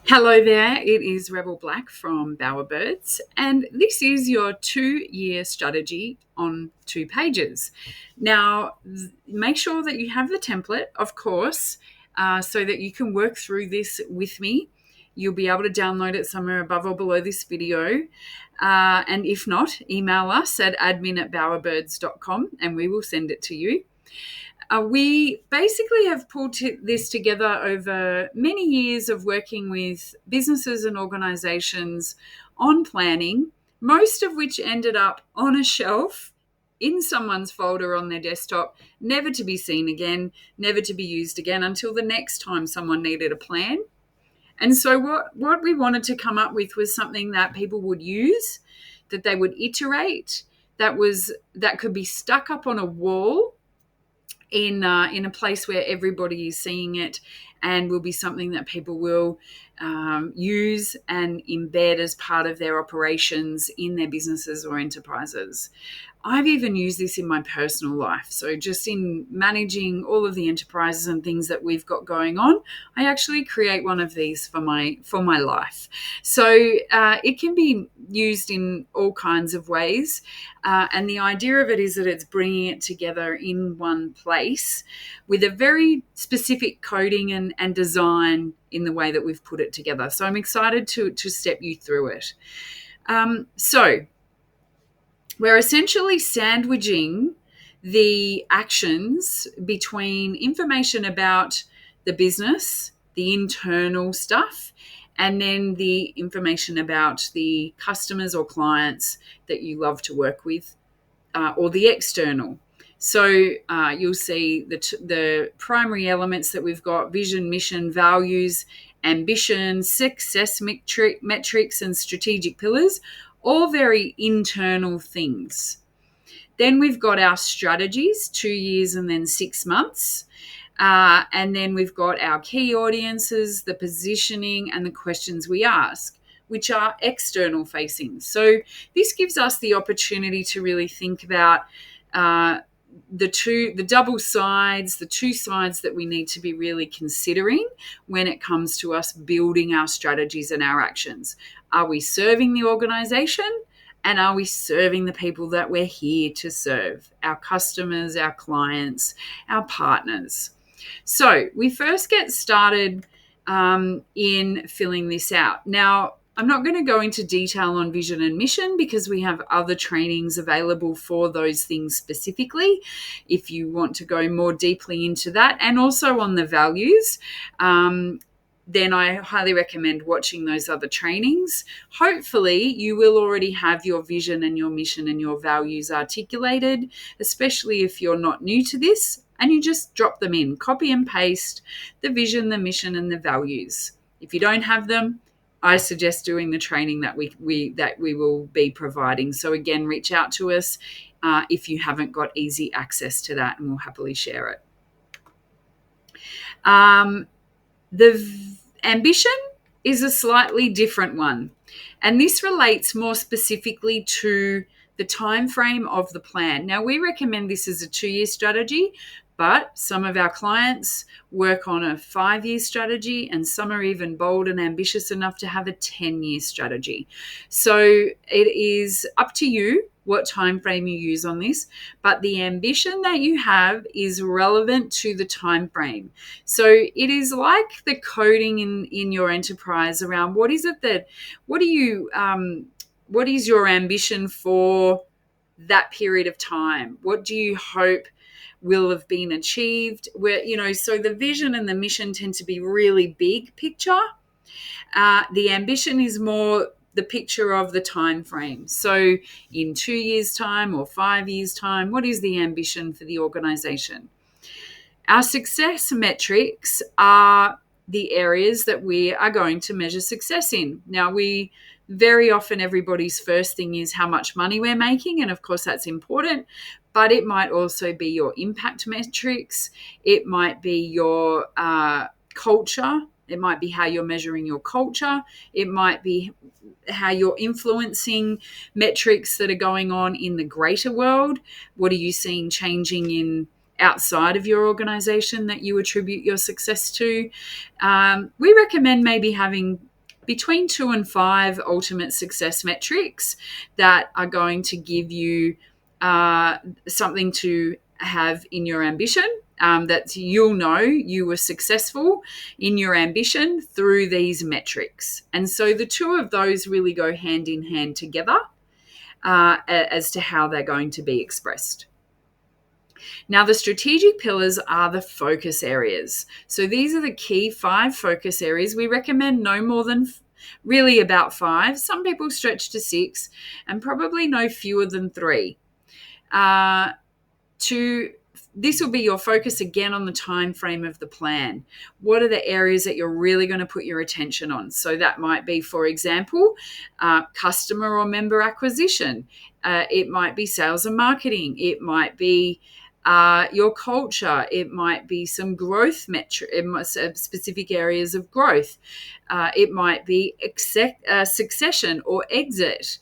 Hello there, it is Rebel Black from BOWABBIRDS, and this is your 2-year strategy on 2 pages. Now, make sure that you have the template, of course, so that you can work through this with me. You'll be able to download it somewhere above or below this video. And if not, email us at admin@bowerbirds.com and we will send it to you. We basically have pulled this together over many years of working with businesses and organizations on planning, most of which ended up on a shelf in someone's folder on their desktop, never to be seen again, never to be used again until the next time someone needed a plan. And so what we wanted to come up with was something that people would use, that they would iterate, that could be stuck up on a wall in a place where everybody is seeing it, and will be something that people will use and embed as part of their operations in their businesses or enterprises. I've even used this in my personal life. So just in managing all of the enterprises and things that we've got going on, I actually create one of these for my life. So it can be used in all kinds of ways. And the idea of it is that it's bringing it together in one place with a very specific coding and design in the way that we've put it together. So I'm excited to step you through it. So we're essentially sandwiching the actions between information about the business, the internal stuff, and then the information about the customers or clients that you love to work with, or the external. So you'll see the primary elements that we've got: vision, mission, values, ambition, success metrics, and strategic pillars, all very internal things. Then we've got our strategies, 2 years and then 6 months. And then we've got our key audiences, the positioning, and the questions we ask, which are external facing. So this gives us the opportunity to really think about the double sides, the two sides that we need to be really considering when it comes to us building our strategies and our actions. Are we serving the organization? And are we serving the people that we're here to serve? Our customers, our clients, our partners. So we first get started in filling this out. Now, I'm not going to go into detail on vision and mission because we have other trainings available for those things specifically if you want to go more deeply into that, and also on the values. Then I highly recommend watching those other trainings. Hopefully you will already have your vision and your mission and your values articulated, especially if you're not new to this, and you just drop them in, copy and paste the vision, the mission, and the values. If you don't have them, I suggest doing the training that we will be providing. So again, reach out to us if you haven't got easy access to that, and we'll happily share it. The ambition is a slightly different one, and this relates more specifically to the time frame of the plan. Now, we recommend this as a 2-year strategy, but some of our clients work on a 5-year strategy, and some are even bold and ambitious enough to have a 10-year strategy. So it is up to you what time frame you use on this, but the ambition that you have is relevant to the time frame. So it is like the coding in your enterprise around what is your ambition for that period of time? What do you hope will have been achieved? So the vision and the mission tend to be really big picture. The ambition is more the picture of the time frame. So in 2 years' time or 5 years' time, what is the ambition for the organization? Our success metrics are the areas that we are going to measure success in. Now, very often everybody's first thing is how much money we're making, and of course that's important, but it might also be your impact metrics. It might be your culture. It might be how you're measuring your culture. It might be how you're influencing metrics that are going on in the greater world. What are you seeing changing in outside of your organization that you attribute your success to? We recommend maybe having between 2 and 5 ultimate success metrics that are going to give you something to have in your ambition, that you'll know you were successful in your ambition through these metrics. And so the two of those really go hand in hand together as to how they're going to be expressed. Now, the strategic pillars are the focus areas. So these are the key 5 focus areas. We recommend no more than really about 5. Some people stretch to 6, and probably no fewer than 3. This will be your focus again on the time frame of the plan. What are the areas that you're really going to put your attention on? So that might be, for example, customer or member acquisition. It might be sales and marketing. It might be your culture. It might be some growth specific areas of growth. It might be succession or exit.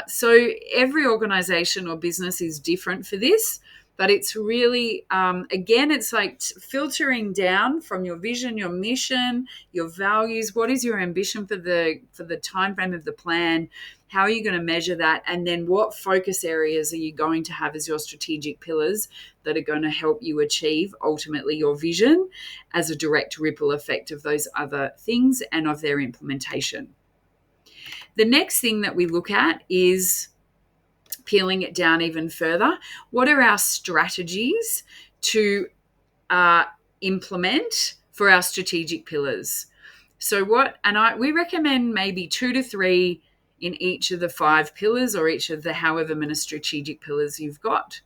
So every organization or business is different for this, but it's really, again, it's like filtering down from your vision, your mission, your values. What is your ambition for the time frame of the plan? How are you going to measure that? And then what focus areas are you going to have as your strategic pillars that are going to help you achieve ultimately your vision as a direct ripple effect of those other things and of their implementation? The next thing that we look at is peeling it down even further. What are our strategies to implement for our strategic pillars? So we recommend maybe 2 to 3 in each of the 5 pillars, or each of the however many strategic pillars you've got.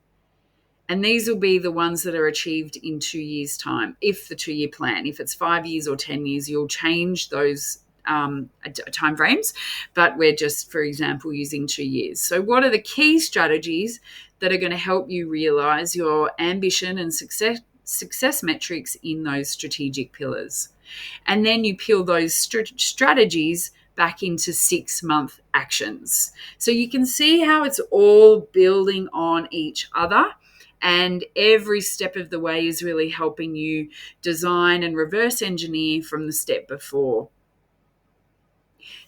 And these will be the ones that are achieved in 2 years' time. If the 2-year plan, if it's 5 years or 10 years, you'll change those time frames, but we're just, for example, using 2 years. So what are the key strategies that are going to help you realize your ambition and success metrics in those strategic pillars? And then you peel those strategies back into 6-month actions. So you can see how it's all building on each other. And every step of the way is really helping you design and reverse engineer from the step before.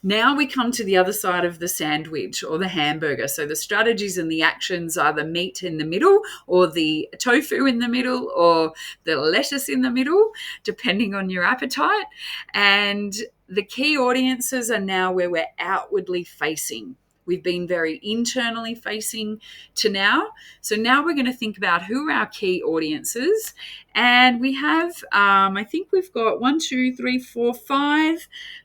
Now we come to the other side of the sandwich or the hamburger. So the strategies and the actions are the meat in the middle, or the tofu in the middle, or the lettuce in the middle, depending on your appetite. And the key audiences are now where we're outwardly facing. We've been very internally facing to now. So now we're going to think about who are our key audiences. And we have, I think we've got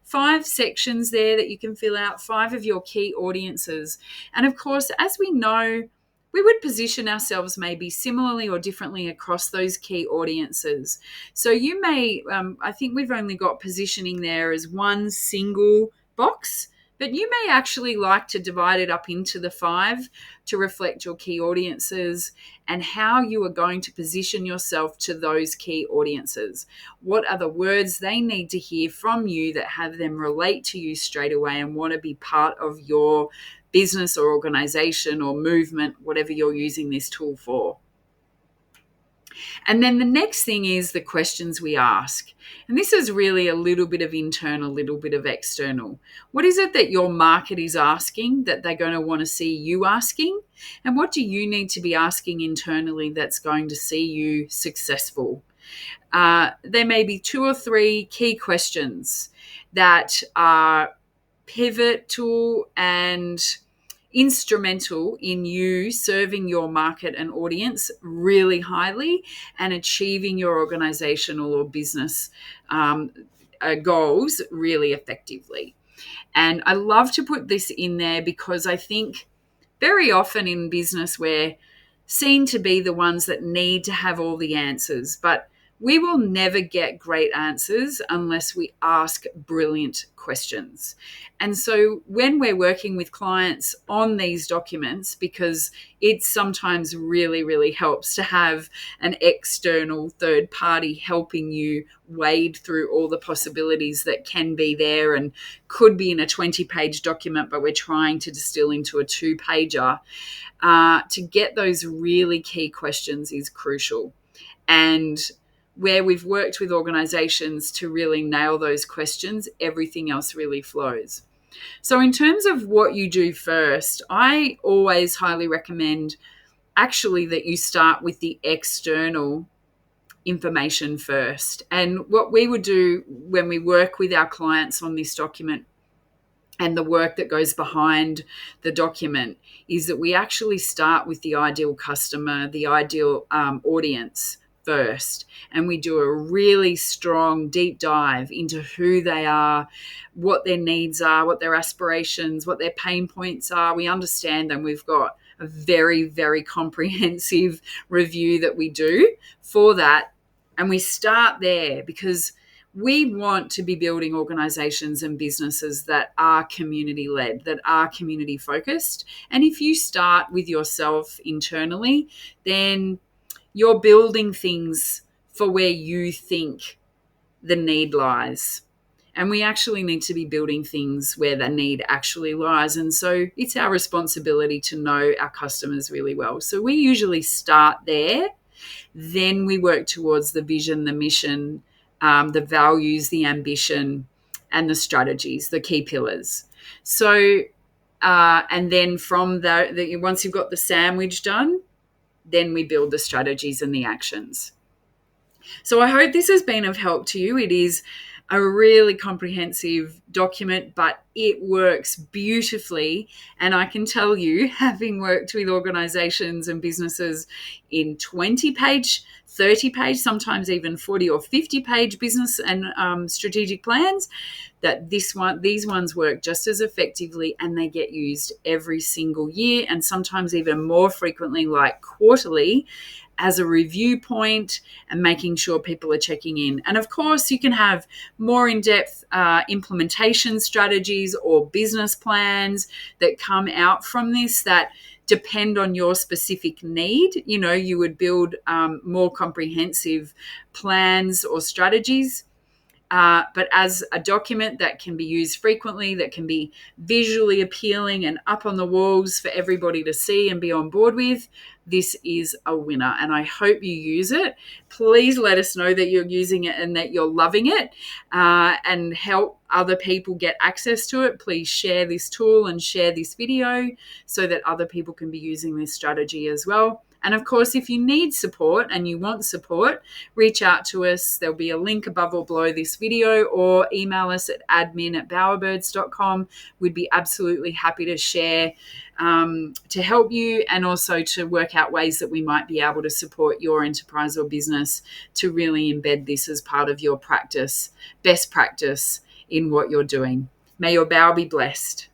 5 sections there that you can fill out, 5 of your key audiences. And of course, as we know, we would position ourselves maybe similarly or differently across those key audiences. So you may, I think we've only got positioning there as one single box, but you may actually like to divide it up into the 5 to reflect your key audiences and how you are going to position yourself to those key audiences. What are the words they need to hear from you that have them relate to you straight away and want to be part of your business or organization or movement, whatever you're using this tool for? And then the next thing is the questions we ask. And this is really a little bit of internal, a little bit of external. What is it that your market is asking that they're going to want to see you asking? And what do you need to be asking internally that's going to see you successful? There may be 2 or 3 key questions that are pivotal and instrumental in you serving your market and audience really highly and achieving your organizational or business goals really effectively. And I love to put this in there because I think very often in business we're seen to be the ones that need to have all the answers, but we will never get great answers unless we ask brilliant questions. And so when we're working with clients on these documents, because it sometimes really, really helps to have an external third party helping you wade through all the possibilities that can be there and could be in a 20-page document, but we're trying to distill into a 2-pager. To get those really key questions is crucial. And where we've worked with organizations to really nail those questions, everything else really flows. So in terms of what you do first, I always highly recommend actually that you start with the external information first. And what we would do when we work with our clients on this document and the work that goes behind the document is that we actually start with the ideal customer, the ideal audience first. And we do a really strong deep dive into who they are, what their needs are, what their aspirations, what their pain points are. We understand them. We've got a very, very comprehensive review that we do for that. And we start there because we want to be building organizations and businesses that are community led, that are community focused. And if you start with yourself internally, then you're building things for where you think the need lies. And we actually need to be building things where the need actually lies. And so it's our responsibility to know our customers really well. So we usually start there. Then we work towards the vision, the mission, the values, the ambition, and the strategies, the key pillars. So, and then from that, once you've got the sandwich done, then we build the strategies and the actions. So I hope this has been of help to you. It is a really comprehensive document, but it works beautifully. And I can tell you, having worked with organizations and businesses in 20-page, 30-page, sometimes even 40 or 50-page business and strategic plans, that these ones work just as effectively, and they get used every single year, and sometimes even more frequently, like quarterly, as a review point and making sure people are checking in. And of course, you can have more in-depth implementation strategies or business plans that come out from this that depend on your specific need. You know, you would build more comprehensive plans or strategies. But as a document that can be used frequently, that can be visually appealing and up on the walls for everybody to see and be on board with, this is a winner. And I hope you use it. Please let us know that you're using it and that you're loving it, and help other people get access to it. Please share this tool and share this video so that other people can be using this strategy as well. And of course, if you need support and you want support, reach out to us. There'll be a link above or below this video, or email us at admin@bowerbirds.com. We'd be absolutely happy to share, to help you, and also to work out ways that we might be able to support your enterprise or business to really embed this as part of your practice, best practice in what you're doing. May your bow be blessed.